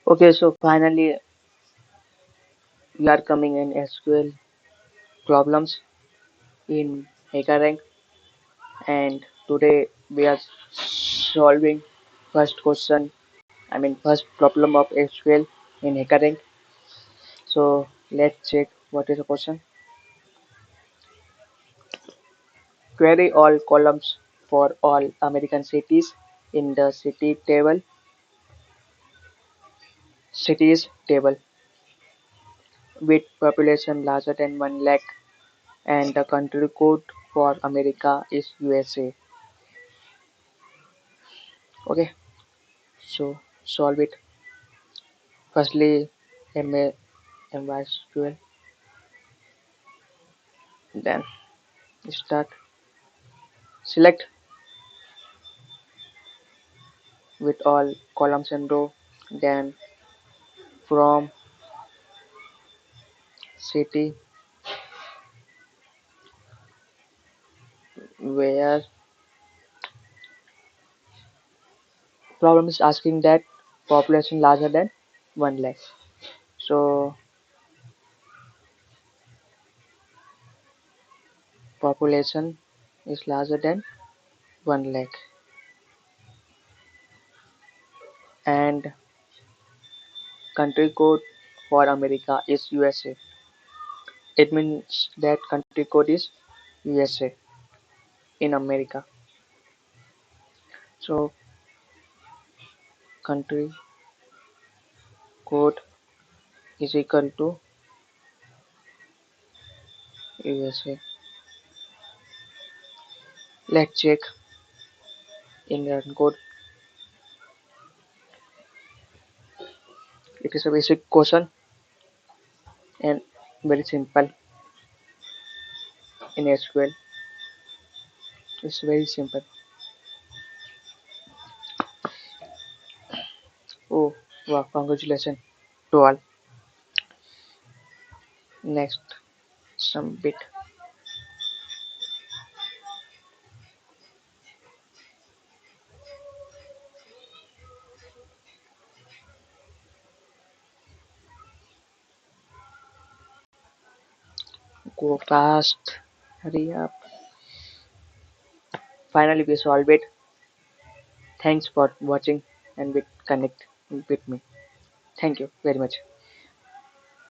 Okay, so finally we are coming in SQL problems in Hackerrank, and today we are solving first question, first problem of SQL in Hackerrank. So let's check what is the question. Query all columns for all American cities in the cities table with population larger than 1 lakh and the country code for America is USA. Okay, so solve it. Firstly, MA MySQL, then start. Select with all columns and row, then from city where problem is asking that population larger than 1 lakh. So population is larger than 1 lakh and country code for America is USA. It means that country code is USA in America. So country code is equal to USA. Let's check in run code. It is a basic question and very simple in SQL. It's very simple. Oh, wow, congratulations to all. Next, some bit. Go fast. Hurry up. Finally, we solved it. Thanks for watching and with connect with me. Thank you very much.